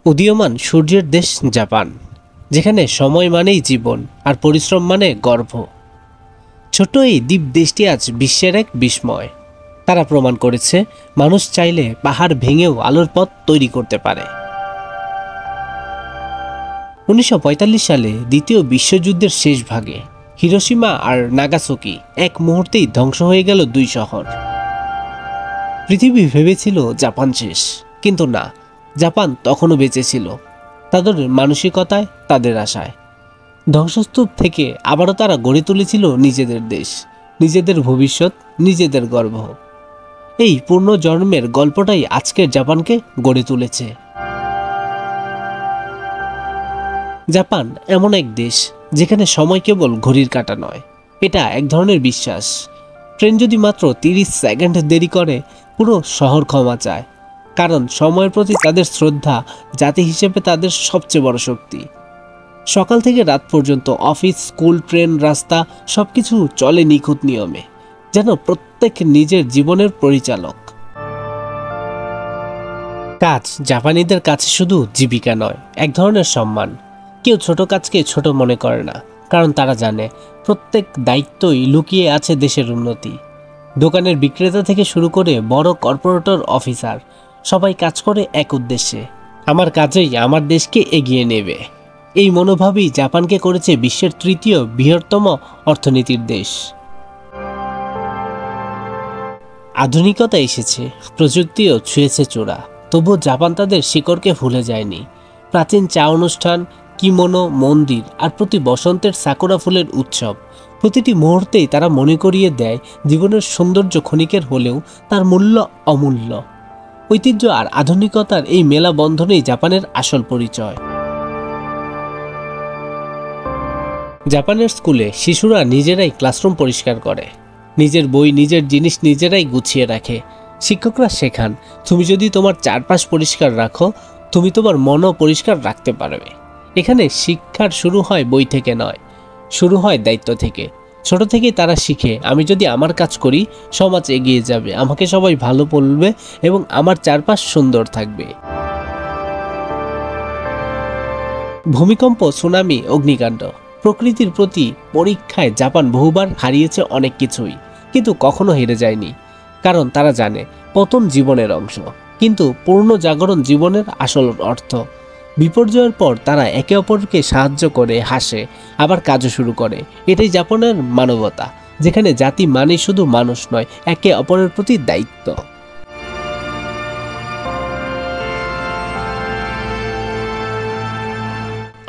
উদীয়মান সূর্যের দেশ জাপান, যেখানে সময় মানেই জীবন আর পরিশ্রম মানে গর্ব। ছোট এই দ্বীপ দেশটি আজ বিশ্বের এক বিস্ময়। তারা প্রমাণ করেছে মানুষ চাইলে পাহাড় ভেঙেও আলোর পথ তৈরি করতে পারে। 1945 সালে দ্বিতীয় বিশ্বযুদ্ধের শেষ ভাগে হিরোশিমা আর নাগাসাকি এক মুহূর্তেই ধ্বংস হয়ে গেল দুই শহর। পৃথিবী ভেবেছিল জাপান শেষ, কিন্তু না, জাপান তখনও বেঁচে ছিল, তাদের মানসিকতায়, তাদের আশায়। ধ্বংসস্তূপ থেকে আবারও তারা গড়ে তুলেছিল নিজেদের দেশ, নিজেদের ভবিষ্যৎ, নিজেদের গর্ব। এই পুনর্জন্মের গল্পটাই আজকের জাপানকে গড়ে তুলেছে। জাপান এমন এক দেশ যেখানে সময় কেবল ঘড়ির কাঁটা নয়, এটা এক ধরনের বিশ্বাস। ট্রেন যদি মাত্র 30 সেকেন্ড দেরি করে, পুরো শহর ক্ষমা চায়, কারণ সময়ের প্রতি তাদের শ্রদ্ধা জাতি হিসেবে তাদের সবচেয়ে বড় শক্তি। সকাল থেকে রাত পর্যন্ত অফিস, স্কুল, ট্রেন, রাস্তা সবকিছু চলে নিখুঁত নিয়মে, যেন প্রত্যেক নিজের জীবনের পরিচালক। কাজ জাপানিদের কাছে শুধু জীবিকা নয়, এক ধরনের সম্মান। কেউ ছোট কাজকে ছোট মনে করে না, কারণ তারা জানে প্রত্যেক দায়িত্বই লুকিয়ে আছে দেশের উন্নতি। দোকানের বিক্রেতা থেকে শুরু করে বড় কর্পোরেটর অফিসার, সবাই কাজ করে এক উদ্দেশ্যে, আমার কাজেই আমার দেশকে এগিয়ে নেবে। এই মনোভাবই জাপানকে করেছে বিশ্বের তৃতীয় বৃহত্তম অর্থনীতির দেশ। আধুনিকতা এসেছে, প্রযুক্তিও ছুঁয়েছে চূড়া, তবুও জাপান তাদের শিকড়কে ভুলে যায়নি। প্রাচীন চা অনুষ্ঠান, কিমোনো, মন্দির আর প্রতি বসন্তের সাকুরা ফুলের উৎসব, প্রতিটি মুহূর্তেই তারা মনে করিয়ে দেয় জীবনের সৌন্দর্য ক্ষণিকের হলেও তার মূল্য অমূল্য। ঐতিহ্য আর আধুনিকতার এই মেলা বন্ধনেই জাপানের আসল পরিচয়। জাপানের স্কুলে শিশুরা নিজেরাই ক্লাসরুম পরিষ্কার করে, নিজের বই, নিজের জিনিস নিজেরাই গুছিয়ে রাখে। শিক্ষকরা শেখান, তুমি যদি তোমার চারপাশ পরিষ্কার রাখো, তুমি তোমার মনও পরিষ্কার রাখতে পারবে। এখানে শিক্ষার শুরু হয় বই থেকে নয়, শুরু হয় দায়িত্ব থেকে। ছোট থেকেই তারা শিখে, আমি যদি আমার কাজ করি, সমাজ এগিয়ে যাবে, আমাকে সবাই ভালো বলবে এবং আমার চারপাশ সুন্দর থাকবে। ভূমিকম্প, সুনামি, অগ্নিকাণ্ড, প্রকৃতির প্রতি পরীক্ষায় জাপান বহুবার হারিয়েছে অনেক কিছুই, কিন্তু কখনো হেরে যায়নি। কারণ তারা জানে পতন জীবনের অংশ, কিন্তু পূর্ণ জাগরণ জীবনের আসল অর্থ। বিপর্যয়ের পর তারা একে অপরকে সাহায্য করে, হাসে, আবার কাজও শুরু করে। এটাই জাপানের মানবতা, যেখানে জাতি মানে শুধু মানুষ নয়, একে অপরের প্রতি দায়িত্ব।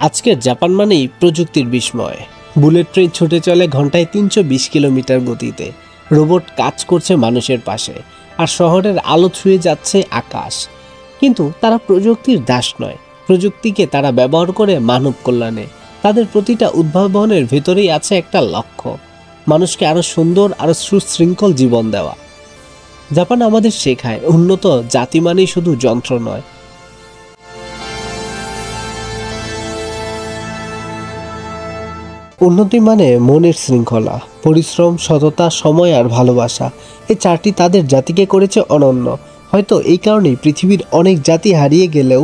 আজকের জাপান মানেই প্রযুক্তির বিস্ময়। বুলেট ট্রেন ছুটে চলে ঘন্টায় 320 কিলোমিটার গতিতে, রোবট কাজ করছে মানুষের পাশে, আর শহরের আলো ছুঁয়ে যাচ্ছে আকাশ। কিন্তু তারা প্রযুক্তির দাস নয়, প্রযুক্তিকে তারা ব্যবহার করে মানব কল্যাণে। তাদের প্রতিটা উদ্ভাবনের ভেতরেই আছে একটা লক্ষ্য, মানুষকে আরো সুন্দর, আরো সুশৃঙ্খল জীবন দেওয়া। জাপান আমাদের শেখায়, উন্নত জাতি মানেই শুধু যন্ত্র নয়। উন্নতি মানে মনের শৃঙ্খলা, পরিশ্রম, সততা, সময় আর ভালোবাসা। এই চারটি তাদের জাতিকে করেছে অনন্য। হয়তো এই কারণেই পৃথিবীর অনেক জাতি হারিয়ে গেলেও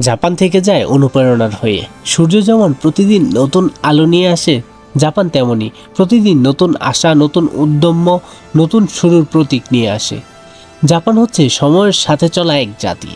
জাপান থেকে যায় অনুপ্রেরণার হয়ে। সূর্য যেমন প্রতিদিন নতুন আলো নিয়ে আসে, জাপান তেমনি প্রতিদিন নতুন আশা, নতুন উদ্যম, নতুন শুরুর প্রতীক নিয়ে আসে। জাপান হচ্ছে সময়ের সাথে চলা এক জাতি।